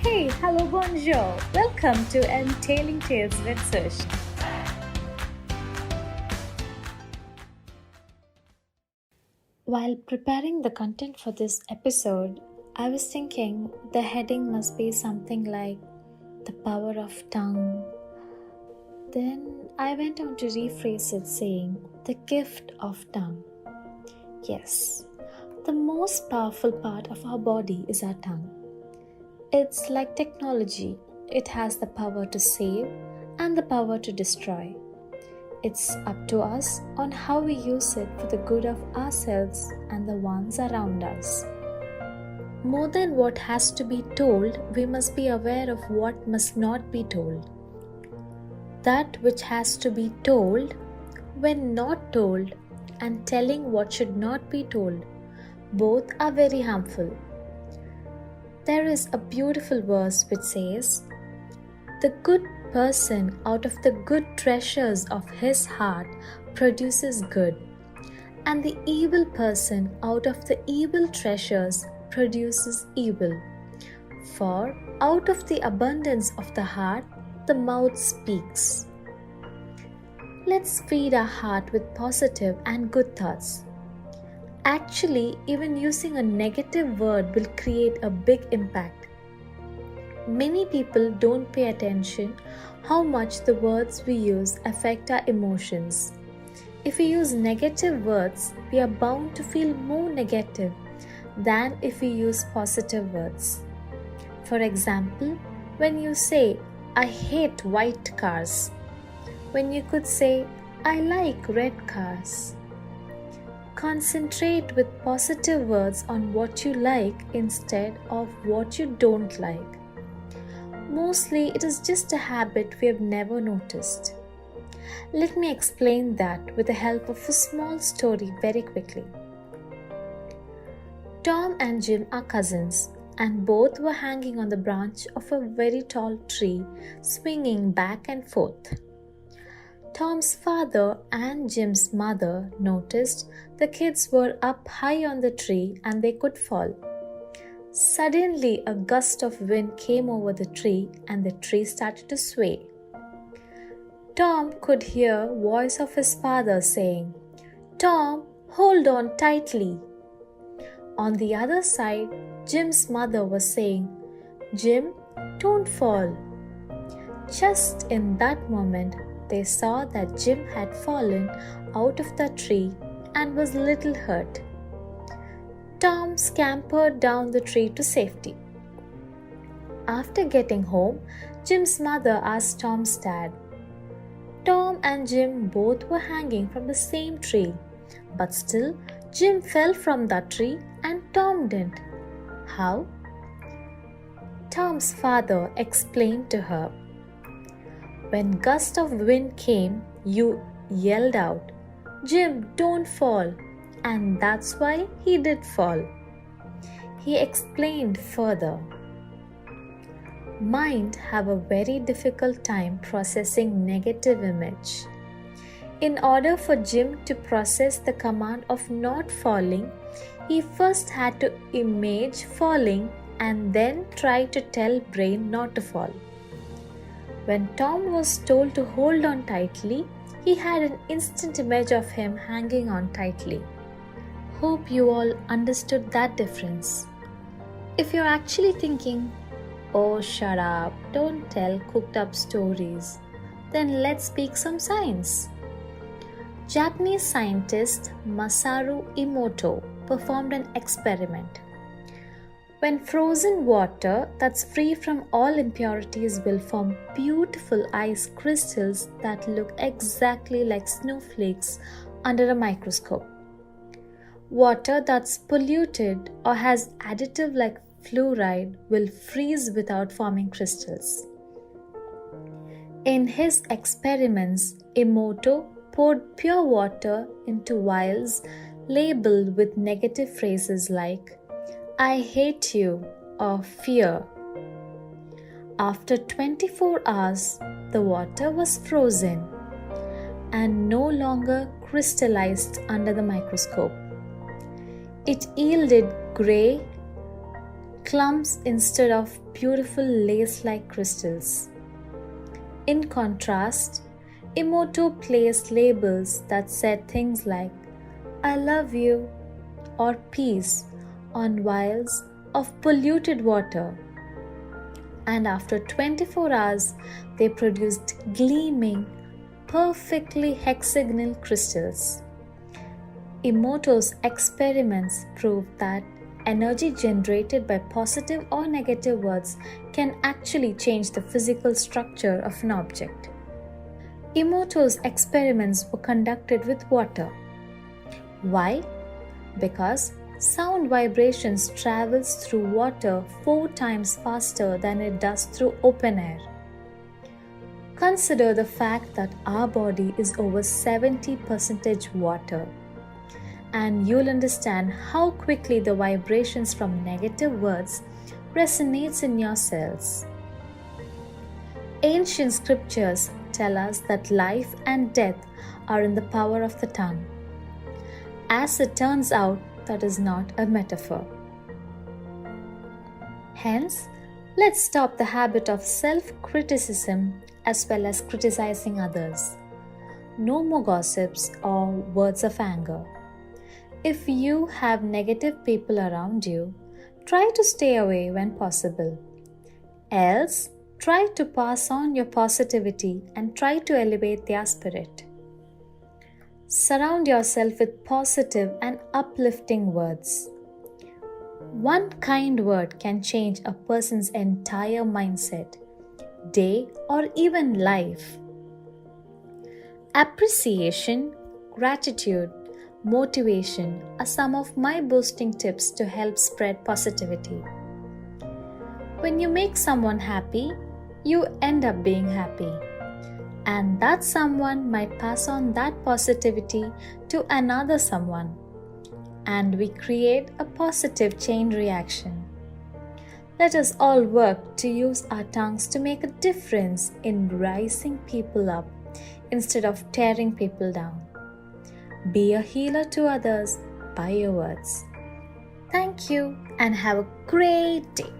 Hey, hello, bonjour. Welcome to Entailing Tales with Sush. While preparing the content for this episode, I was thinking the heading must be something like the power of tongue. Then I went on to rephrase it saying the gift of tongue. Yes, the most powerful part of our body is our tongue. It's like technology. It has the power to save and the power to destroy. It's up to us on how we use it for the good of ourselves and the ones around us. More than what has to be told, we must be aware of what must not be told. That which has to be told, when not told, and telling what should not be told, both are very harmful. There is a beautiful verse which says, "The good person out of the good treasures of his heart produces good, and the evil person out of the evil treasures produces evil. For out of the abundance of the heart, the mouth speaks." Let's feed our heart with positive and good thoughts. Actually, even using a negative word will create a big impact. Many people don't pay attention how much the words we use affect our emotions. If we use negative words, we are bound to feel more negative than if we use positive words. For example, when you say, "I hate white cars," when you could say, "I like red cars." Concentrate with positive words on what you like instead of what you don't like. Mostly, it is just a habit we have never noticed. Let me explain that with the help of a small story very quickly. Tom and Jim are cousins, and both were hanging on the branch of a very tall tree, swinging back and forth. Tom's father and Jim's mother noticed the kids were up high on the tree and they could fall. Suddenly, a gust of wind came over the tree and the tree started to sway. Tom could hear the voice of his father saying, "Tom, hold on tightly." On the other side, Jim's mother was saying, "Jim, don't fall." Just in that moment, they saw that Jim had fallen out of the tree and was a little hurt. Tom scampered down the tree to safety. After getting home, Jim's mother asked Tom's dad. Tom and Jim both were hanging from the same tree, but still Jim fell from that tree and Tom didn't. How? Tom's father explained to her. When gust of wind came, you yelled out, "Jim, don't fall," and that's why he did fall. He explained further. Mind have a very difficult time processing negative image. In order for Jim to process the command of not falling, he first had to image falling and then try to tell brain not to fall. When Tom was told to hold on tightly, he had an instant image of him hanging on tightly. Hope you all understood that difference. If you're actually thinking, "Oh, shut up, don't tell cooked up stories," then let's speak some science. Japanese scientist Masaru Emoto performed an experiment. When frozen water that's free from all impurities will form beautiful ice crystals that look exactly like snowflakes under a microscope. Water that's polluted or has additive like fluoride will freeze without forming crystals. In his experiments, Emoto poured pure water into vials labeled with negative phrases like "I hate you" or "fear." After 24 hours, the water was frozen and no longer crystallized under the microscope. It yielded gray, clumps instead of beautiful lace-like crystals. In contrast, Emoto placed labels that said things like "I love you" or "peace" on vials of polluted water. And after 24 hours, they produced gleaming, perfectly hexagonal crystals. Emoto's experiments proved that energy generated by positive or negative words can actually change the physical structure of an object. Emoto's experiments were conducted with water. Why? Because sound vibrations travels through water 4 times faster than it does through open air. Consider the fact that our body is over 70% water, and you'll understand how quickly the vibrations from negative words resonates in your cells. Ancient scriptures tell us that life and death are in the power of the tongue. As it turns out, that is not a metaphor. Hence, let's stop the habit of self-criticism as well as criticizing others. No more gossips or words of anger. If you have negative people around you, try to stay away when possible. Else, try to pass on your positivity and try to elevate their spirit. Surround yourself with positive and uplifting words. One kind word can change a person's entire mindset, day, or even life. Appreciation, gratitude, motivation are some of my boosting tips to help spread positivity. When you make someone happy, you end up being happy. And that someone might pass on that positivity to another someone. And we create a positive chain reaction. Let us all work to use our tongues to make a difference in rising people up instead of tearing people down. Be a healer to others by your words. Thank you and have a great day.